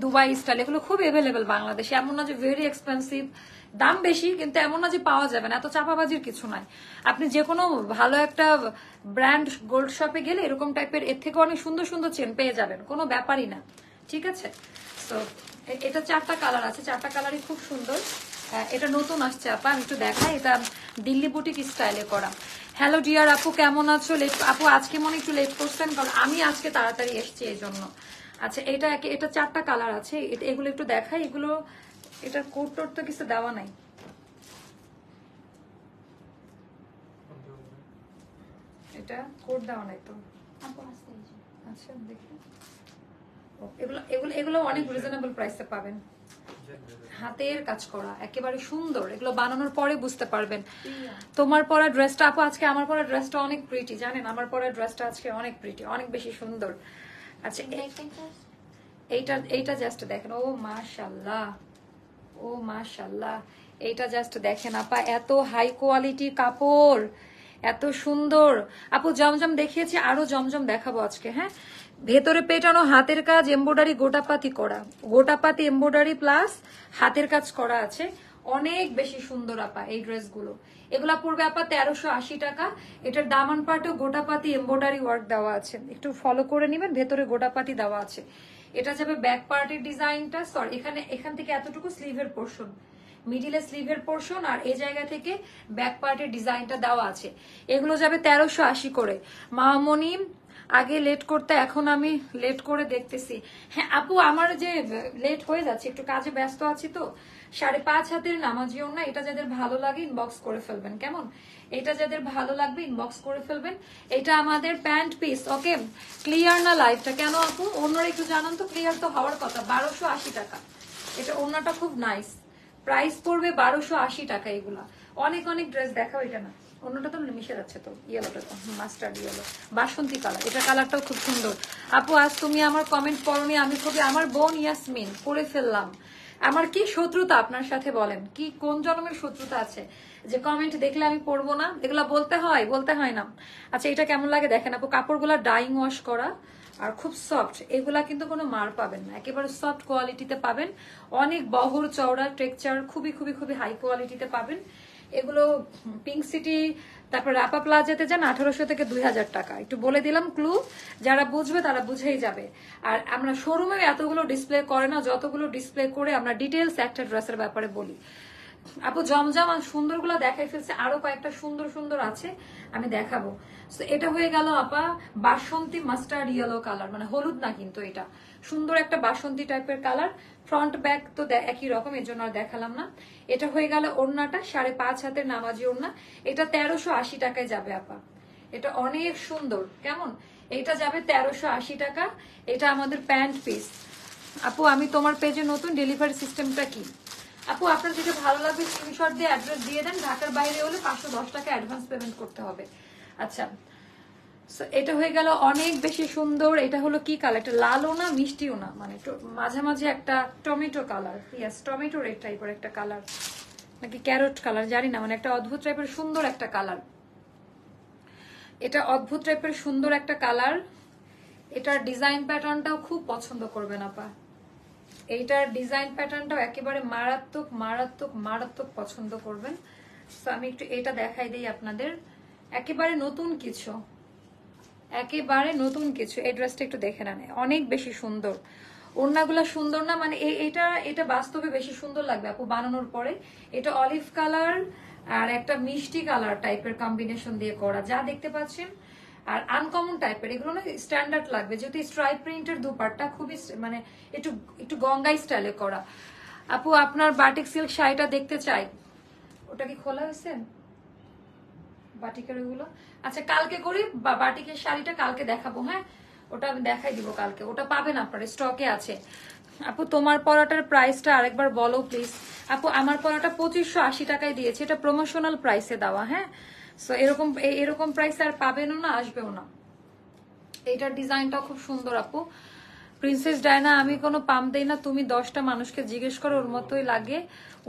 Speaker 1: দুবাই স্টাইল, এগুলো খুব এভেলেবেল বাংলাদেশে, এমন না যে ভেরি এক্সপেন্সিভ, দাম বেশি, কিন্তু এমন না যে পাওয়া যাবে না, এত চাপাবাজির কিছু নাই। আপনি যে কোনো ভালো একটা ব্র্যান্ড গোল্ড শপে গেলে এরকম টাইপের এর থেকে অনেক সুন্দর সুন্দর চেন পেয়ে যাবেন, কোনো ব্যাপারই না। ঠিক আছে, তো এটা 4টা কালার আছে, 4টা কালারই খুব সুন্দর। এটা নতুন আসছে আপা, আমি একটু দেখাই, এটা দিল্লি বুটিক স্টাইলে করা। হ্যালো ডিয়ার আপু, কেমন আছো? আপু আজকে মনে একটু লেট করছেন, কারণ আমি আজকে তাড়াতাড়ি এসছি এই জন্য। আচ্ছা, এটা 4টা কালার আছে, এগুলো একটু দেখাই। এগুলো এটার কোট টোট তো কিছু দেওয়া নাই, এটা কোট দেওয়া নাই তো।
Speaker 2: আপু আসতে এই যে।
Speaker 1: আচ্ছা দেখি, এগুলো এগুলো এগুলো অনেক রিজনেবল প্রাইসে পাবেন, হাতের কাজ করা, একেবারে সুন্দর। এগুলো বানানোর পরে বুঝতে পারবেন। তোমার পরা ড্রেসটা আপু, আজকে আমার পরা ড্রেসটা অনেক প্রিটি, জানেন আমার পরা ড্রেসটা আজকে অনেক প্রিটি, অনেক বেশি সুন্দর। আচ্ছা, এইটা জাস্ট দেখেন, ও মাশাআল্লাহ, ও মাশাআল্লাহ, এইটা জাস্ট দেখেন আপা, এত হাই কোয়ালিটির কাপড়, এত সুন্দর। আপু জমজম দেখিয়েছি, আরো জমজম দেখাবো আজকে। হ্যাঁ, ভেতরে পেটানো হাতের কাজ, এমব্রয়ডারি গোটাপাতি করা, গোটাপাতি এমব্রয়ডারি প্লাস হাতের কাজ করা আছে, অনেক বেশি সুন্দর আপা এই ড্রেসগুলো। এগুলা পড়বে আপা 1380 টাকা। এটার দামান পার্টেও গোটাপাতি এমব্রয়ডারি ওয়ার্ক দেওয়া আছে, একটু ফলো করে নিবেন, ভেতরে গোটাপাতি দেওয়া আছে। এটা যাবে ব্যাক পার্টের ডিজাইনটা, সরি এখান থেকে এতটুকু স্লিভের পোর্শন, মিডিলে স্লিভের পোর্শন, আর এই জায়গা থেকে ব্যাক পার্টের ডিজাইনটা দেওয়া আছে। এগুলো যাবে 1380 করে। মামনি আগে লেট করতে, এখন আমি লেট করে দেখতেছি। হ্যাঁ আপু, আমার যে লেট হয়ে যাচ্ছে, একটু কাজে ব্যস্ত আছি তো। 5.5 হাতের নামাজিও না, এটা যাদের ভালো লাগে ইনবক্স করে ফেলবেন, কেমন? এটা যাদের ভালো লাগবে ইনবক্স করে ফেলবেন। এটা আমাদের প্যান্ট পিস, ওকে? ক্লিয়ার না লাইভটা? কেন আপু, অন্যরা একটু জানান তো, ক্লিয়ার তো হওয়ার কথা। 1280 টাকা, এটা অন্যটা খুব নাইস, প্রাইস পড়বে 1280 টাকা। এগুলা অনেক অনেক ড্রেস দেখাও, এটা না, অন্যটা তো মিশে যাচ্ছে তো, ইয়েলোটা তো মাস্টার্ড ইয়েলো, বাসন্তী কালার, এটা কালারটাও খুব সুন্দর। আপু আজ তুমি আমার কমেন্ট পড়নি, আমি খুবই, আমার বোন ইয়াসমিন পড়ে ফেললাম। আমার কি শত্রুতা আপনার সাথে বলেন, কি কোন জন্মের শত্রুতা আছে যে কমেন্ট দেখলে আমি পড়বো না? এগুলা বলতে হয় না। আচ্ছা, এটা কেমন লাগে দেখেন আপু, কাপড়গুলা ডাইং ওয়াশ করা আর খুব সফট, এগুলা কিন্তু কোনো মার পাবেন না, একেবারে সফট কোয়ালিটিতে পাবেন, অনেক বহর চওড়া টেক্সচার, খুবই খুবই খুবই হাই কোয়ালিটিতে পাবেন। এগুলো পিঙ্ক সিটি তারপর রাপা প্লাজাতে যান 1800 থেকে 2000 টাকা। একটু বলে দিলাম ক্লু, যারা বুঝবে তারা বুঝেই যাবে। আর আমরা শোরুমে এতগুলো ডিসপ্লে করে না, যতগুলো ডিসপ্লে করে আমরা ডিটেলস একটা ড্রেসের ব্যাপারে বলি। আপু জমজম আর সুন্দরগুলো দেখাই ফেলছে, আরো কয়েকটা সুন্দর সুন্দর আছে আমি দেখাবো। তো এটা হয়ে গেল আপা বাসন্তী মাস্টার্ড ইয়েলো কালার, মানে হলুদ না কিন্তু এটা সুন্দর একটা বাসন্তী টাইপের কালার। ফ্রন্ট ব্যাক তো একই রকম, এর জন্য আর দেখালাম না। এটা হয়ে গেল ওড়নাটা 5.5 হাতের নামাজি ওড়না, এটা 1380 টাকায় যাবে আপা। এটা অনেক সুন্দর, কেমন? এটা যাবে 1380 টাকা। এটা আমাদের প্যান্ট পিস। আপু আমি তোমার পেজে নতুন, ডেলিভারি সিস্টেমটা কি? আপু আপনার যেটা ভালো লাগবে স্ক্রিনশট দিয়ে অ্যাড্রেস দিয়ে দেন। ঢাকার বাইরে হলে 510 টাকা অ্যাডভান্স পেমেন্ট করতে হবে। আচ্ছা, এটা হয়ে গেল অনেক বেশি সুন্দর। এটা হলো কি কালার? এটা লালও না মিষ্টিও না, মানে মাঝামাঝি একটা tomato colour. Yes, tomato red টাইপের একটা কালার নাকি ক্যারট কালার জানি না, মানে একটা অদ্ভুত টাইপের সুন্দর একটা কালার। এটা অদ্ভুত টাইপের সুন্দর একটা কালার। এটার ডিজাইন প্যাটার্নটাও খুব পছন্দ করবেন আপা। এইটার ডিজাইন প্যাটার্নটাও একেবারে মারাত্মক মারাত্মক মারাত্মক পছন্দ করবেন। তো আমি একটু এটা দেখাই দিই আপনাদের। একেবারে নতুন কিছু, একেবারে নতুন কিছু। এই ড্রেসটা একটু দেখে নেন, অনেক বেশি সুন্দর। ওড়নাগুলো সুন্দর না, মানে এটা বাস্তবে বেশি সুন্দর লাগবে আপু বানানোর পরে। এটা অলিভ কালার আর একটা মিষ্টি কালার টাইপের কম্বিনেশন দিয়ে করা, যা দেখতে পাচ্ছেন। আর আনকমন টাইপের এগুলো না, স্ট্যান্ডার্ড লাগবে যেহেতু স্ট্রাইপ প্রিন্টের দুপাট্টা, খুবই মানে একটু একটু গঙ্গাই স্টাইলে করা। আপু আপনার বাটিক সিল্ক শাড়িটা দেখতে চাই। ওটা কি খোলা হয়েছে বাটিকের ওগুলো? আচ্ছা কালকে করি, বাটিকের শাড়িটা কালকে দেখাবো। হ্যাঁ, ওটা আমি দেখাই দিব কালকে, ওটা পাবেন আপনার স্টকে আছে। আপু তোমার পরাটার প্রাইসটা আরেকবার বলো প্লিজ। আপু আমার পরাটা 2580 টাকায় দিয়েছে, এটা প্রমোশনাল প্রাইসে দেওয়া। হ্যাঁ, সো এরকম প্রাইসে আর পাবেনও না, আসবেও না। এইটার ডিজাইনটাও খুব সুন্দর আপু। প্রিন্সেস ডায়না, আমি কোনো পাম দেই না, তুমি 10টা মানুষকে জিজ্ঞেস করো, ওর মতোই লাগে।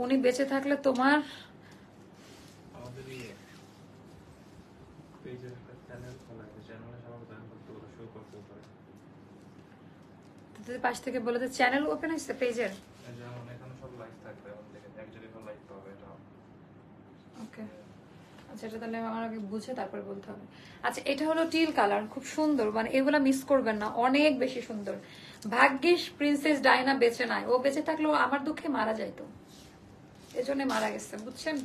Speaker 1: উনি বেঁচে থাকলে তোমার পাশ থেকে বলে যে চ্যানেল ওপেন হয়েছে পেজের। ওকে, আচ্ছা এটা তাহলে আমার আগে বুঝে তারপরে বলতে হবে। আচ্ছা এটা হলো টিল কালার, খুব সুন্দর, মানে এগুলা মিস করবেন না, অনেক বেশি সুন্দর। ভাগ্যিস প্রিন্সেস ডায়না বেঁচে নাই, ও বেঁচে থাকলেও আমার দুঃখে মারা যাইতো, এজন্য মারা গেছে, বুঝছেন।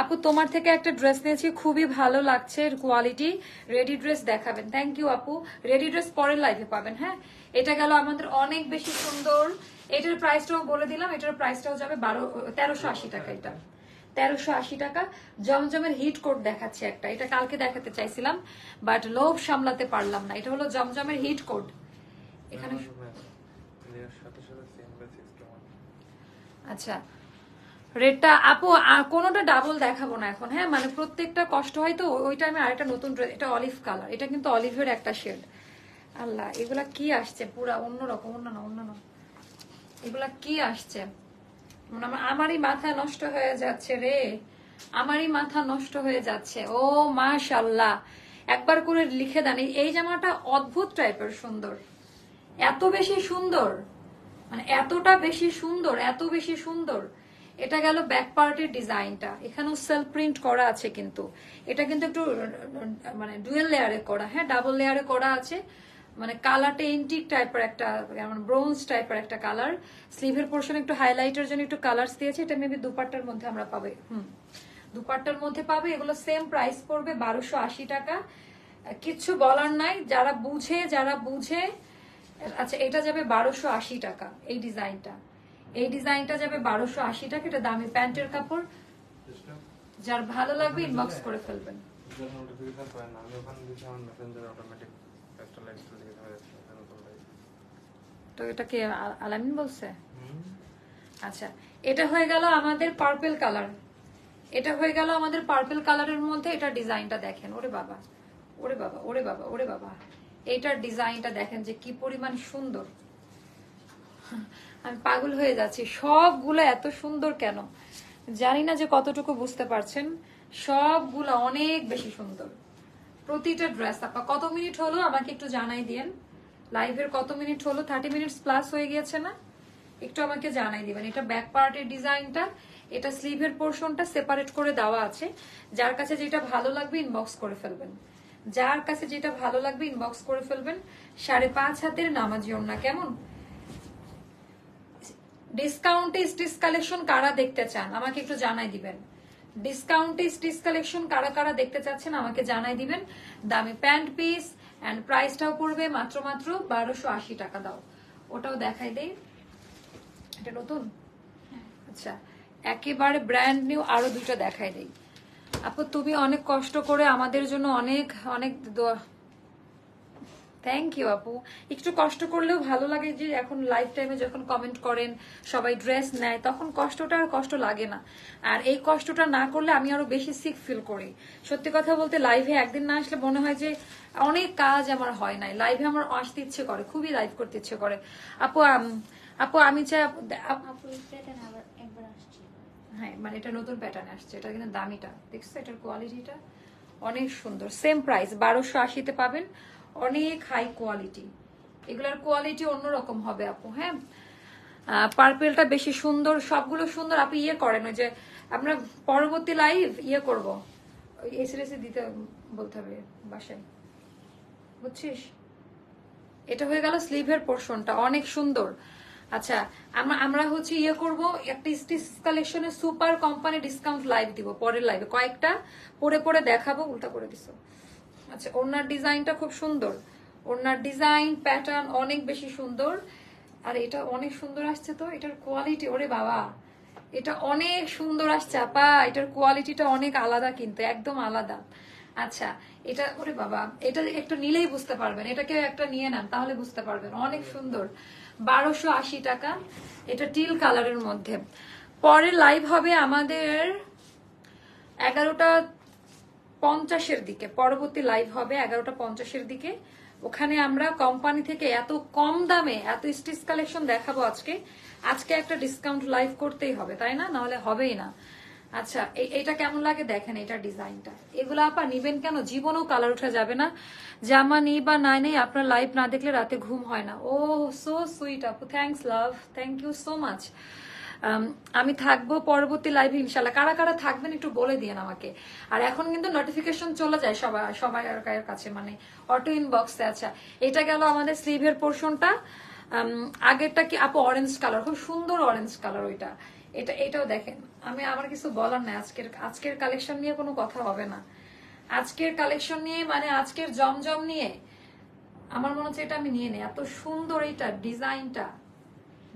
Speaker 1: আপু তোমার থেকে একটা ড্রেস নিয়েছি, খুবই ভালো লাগছে কোয়ালিটি। রেডি ড্রেস দেখাবেন? থ্যাংক ইউ আপু। রেডি ড্রেস পরের লাইভে পাবেন। হ্যাঁ, এটা গেল আমাদের অনেক বেশি সুন্দর। এটার প্রাইসটাও বলে দিলাম, এটার প্রাইসটাও যাবে 1380 টাকা। এটা 1380 টাকা। জমজমের হিট কোট দেখাচ্ছে একটা, এটা কালকে দেখাতে চাইছিলাম বাট লোভ সামলাতে পারলাম না। এটা হলো জমজমের হিট কোট। এখানে আচ্ছা রেডটা আপু কোনোটা ডাবল দেখাবো না এখন। হ্যাঁ, মানে প্রত্যেকটা কষ্ট হয় তো, ওই টাইমে আরেকটা নতুন ড্রেস। এটা অলিভ কালার, এটা কিন্তু অলিভের একটা শেড। আল্লাহ, এগুলা কি আসছে পুরা অন্যরকম, অন্য না, এগুলা কি আসছে, মানে আমারই মাথা নষ্ট হয়ে যাচ্ছে রে, আমারই মাথা নষ্ট হয়ে যাচ্ছে। ও মাশাআল্লাহ, একবার করে লিখে দেন। এই জামাটা অদ্ভুত টাইপের সুন্দর, এত বেশি সুন্দর, মানে এতটা বেশি সুন্দর, এত বেশি সুন্দর। এটা গেল ব্যাক পার্টের ডিজাইনটা, এখানেও সেলফ প্রিন্ট করা আছে, কিন্তু এটা কিন্তু একটু মানে ডুয়েল লেয়ারে করা। হ্যাঁ, ডাবল লেয়ারে করা আছে, মানে কালারটা এন্টিক টাইপের একটা, মানে ব্রোঞ্জ টাইপের একটা কালার। স্লিভের পোর্শন একটু হাইলাইটের জন্য একটু কালার্স দিয়েছে। এটা মেবি দুপাট্টার মধ্যে আমরা পাবে, দুপাট্টার মধ্যে পাবে। এগুলো সেম প্রাইস পড়বে 1280 টাকা। কিচ্ছু বলার নাই, যারা বুঝে। আচ্ছা এটা যাবে 1280 টাকা। এই ডিজাইনটা যাবে 1280 টাকা। এটা দামি প্যান্টের কাপড়, যার ভালো লাগবে ইনবক্স করে ফেলবেন। তো এটা কি আলামিন বলছে? আচ্ছা এটা হয়ে গেল আমাদের পার্পল কালার। এটা হয়ে গেল আমাদের পার্পল কালারের মধ্যে। এটা ডিজাইনটা দেখেন, ওরে বাবা ওরে বাবা ওরে বাবা ওরে বাবা, এইটার ডিজাইনটা দেখেন যে কি পরিমাণ সুন্দর। আমি পাগল হয়ে যাচ্ছি, সবগুলো এত সুন্দর কেন জানি না যে কতটুকু বুঝতে পারছেন। সবগুলো অনেক বেশি সুন্দর প্রতিটা ড্রেস। আপা কত মিনিট হলো আমাকে একটু জানাই দিয়েন, লাইভের কত মিনিট হলো? 30 মিনিটস প্লাস হয়ে গিয়েছে না? একটু আমাকে জানাই দিবেন। এটা ব্যাক পার্টের ডিজাইনটা, এটা স্লিভের পোর্শনটা সেপারেট করে দেওয়া আছে। যার কাছে যেটা ভালো লাগবে ইনবক্স করে ফেলবেন, যার কাছে যেটা ভালো লাগবে ইনবক্স করে ফেলবেন। 5.5 হাতের নামাজি ওড়না। কেমন ডিসকাউন্টে স্টিচ কালেকশন কারা দেখতে চান আমাকে একটু জানাই দিবেন। ডিসকাউন্টে স্টিচ কালেকশন কারা কারা দেখতে চাচ্ছেন আমাকে জানাই দিবেন। দামি প্যান্ট পিস এন্ড প্রাইসটাও পড়বে মাত্র 1280 টাকা। দাও ওটাও দেখাই দেই, এটা নতুন। আচ্ছা একেবারে ব্র্যান্ড নিউ, আরো দুটো দেখাই দেই। আপু তুমি অনেক কষ্ট করে আমাদের জন্য অনেক অনেক থ্যাংক ইউ আপু। একটু কষ্ট করলেও ভালো লাগে যে এখন লাইফ টাইমে যখন কমেন্ট করেন সবাই ড্রেস নেয় তখন কষ্টটা আর কষ্ট লাগে না। আর এই কষ্টটা না করলে আমি আরো বেশি সিক ফিল করি। সত্যি কথা বলতে লাইভে একদিন না আসলে মনে হয় যে অনেক কাজ আমার হয় নাই। লাইভে আমার আসতে ইচ্ছে করে, খুবই লাইভ করতে ইচ্ছে করে। আপু আপু আমি চাই
Speaker 2: আপু এই প্যাটার্ন আবার একবার আসছে।
Speaker 1: হ্যাঁ মানে এটা নতুন প্যাটার্ন আসছে, এটা কিন্তু দামিটা দেখছো, এটার কোয়ালিটিটা অনেক সুন্দর। সেম প্রাইস 1280-তে পাবেন, অনেক হাই কোয়ালিটি। এগুলার কোয়ালিটি অন্যরকম হবে আপু। হ্যাঁ পার্পেলটা বেশি সুন্দর, সবগুলো সুন্দর। আপনি ইয়ে করেন ওই যে আমরা পরবর্তী লাইভ ইয়ে করবো, এসএলএসি দিতে বলতে হবে বাসায়, বুঝছিস। এটা হয়ে গেল স্লিভের পোর্শনটা, অনেক সুন্দর। আচ্ছা আমরা হচ্ছে ইয়ে করব, একটা স্টিচ কালেকশনের সুপার কোম্পানি ডিসকাউন্ট লাইভ দিব পরের লাইভে, কয়েকটা পরে পরে দেখাবো। উল্টা করে দিছো। আচ্ছা ওনার ডিজাইনটা খুব সুন্দর, ওনার ডিজাইন প্যাটার্ন অনেক বেশি সুন্দর। আর এটা অনেক সুন্দর আসছে তো, এটার কোয়ালিটি ওরে বাবা, এটা অনেক সুন্দর আসছে আপা, এটার কোয়ালিটিটা অনেক আলাদা কিন্তু একদম আলাদা। আচ্ছা এটা ওরে বাবা, এটা একটু নিলেই বুঝতে পারবেন, এটাকে একটা নিয়ে নেন তাহলে বুঝতে পারবেন, অনেক সুন্দর। 1280 টাকা, এটা টিল কালারের মধ্যে। পরের লাইভ হবে আমাদের 11:50 দিকে, পরবর্তী লাইভ হবে 11:50 দিকে। ওখানে আমরা কোম্পানি থেকে এত কম দামে এত স্টিচ কালেকশন দেখাবো আজকে। আজকে একটা ডিসকাউন্ট লাইভ করতেই হবে তাই না, নাহলে হবেই না। আচ্ছা এটা কেমন লাগে দেখেন, এটা ডিজাইনটা। এগুলো আপা নিবেন কেন, জীবনেও কালার উঠে যাবে না। জামা নেই বা নাই নেই, আপনার লাইভ না দেখলে রাতে ঘুম হয় না। ও সো সুইট আপু, thanks love, thank you so much. আমি থাকবো পরবর্তী লাইভে ইনশাল্লাহ। কারা কারা থাকবেন একটু বলে দিন আমাকে। আর এখন কিন্তু নোটিফিকেশন চলে যায় সবাই কাছে, মানে অটো ইনবক্সে। আচ্ছা এটা গেল আমাদের স্লিভের পোর্শনটা। আগেরটা কি আপু অরেঞ্জ কালার, খুব সুন্দর অরেঞ্জ কালার ওইটা। এটাও দেখেন, আমার কিছু বলার নাই। আজকের কালেকশন নিয়ে কোনো কথা হবে না। আজকের কালেকশন নিয়ে মানে আজকের জমজম নিয়ে আমার মনে হচ্ছে এটা আমি নিয়ে নেই। এত সুন্দর এইটা ডিজাইনটা,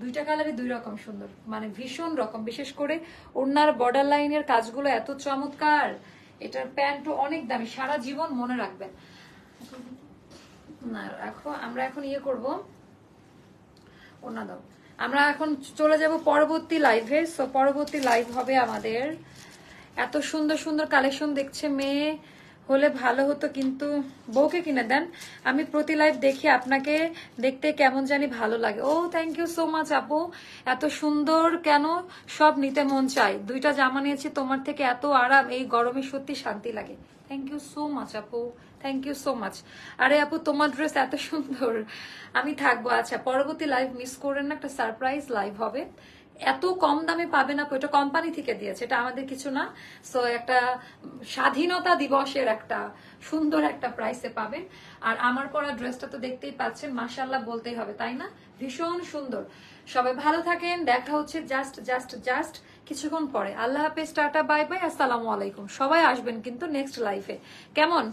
Speaker 1: দুইটা কালারই দুই রকম সুন্দর, মানে ভীষণ রকম। বিশেষ করে ওড়নার বর্ডার লাইনের কাজগুলো এত চমৎকার। এটার প্যান্টও অনেক দামি, সারা জীবন মনে রাখবেন। না রাখো, আমরা এখন ইয়ে করবো, ওড়না দাও। আমরা এখন চলে যাব পরবর্তী লাইভে। সো পরবর্তী লাইভ হবে আমাদের। এত সুন্দর সুন্দর কালেকশন দেখছে মেয়ে হলে ভালো হতো, কিন্তু বউকে কিনে দেন। আমি প্রতি লাইভ দেখি, আপনাকে দেখতে কেমন জানি ভালো লাগে। ও থ্যাংক ইউ সো মাচ আপু, এত সুন্দর কেন সব নিতে মন চায়। দুইটা জামা নিয়েছি তোমার থেকে, এত আরাম, এই গরমে সত্যি শান্তি লাগে। থ্যাংক ইউ সো মাচ আপু, থ্যাংক ইউ সো মাচ। আরে আপু তোমার ড্রেস এত সুন্দর, আমি থাকবো। আচ্ছা পরবর্তী লাইভ মিস করেন না, একটা সারপ্রাইজ লাইভ হবে। এত কম দামে পাবেন আপু, এটা কোম্পানি থেকে দিয়েছে, এটা আমাদের কিছু না। সো একটা স্বাধীনতা দিবসের একটা সুন্দর একটা প্রাইসে পাবেন। আর আমার পরা ড্রেসটা তো দেখতেই পাচ্ছেন, মাশাআল্লাহ বলতেই হবে তাই না, ভীষণ সুন্দর। সবাই ভালো থাকেন, দেখা হচ্ছে জাস্ট কিছুক্ষণ পরে। আল্লাহ হাফেজ, টাটা বাই বাই, আসসালামু আলাইকুম। সবাই আসবেন কিন্তু নেক্সট লাইফে, কেমন?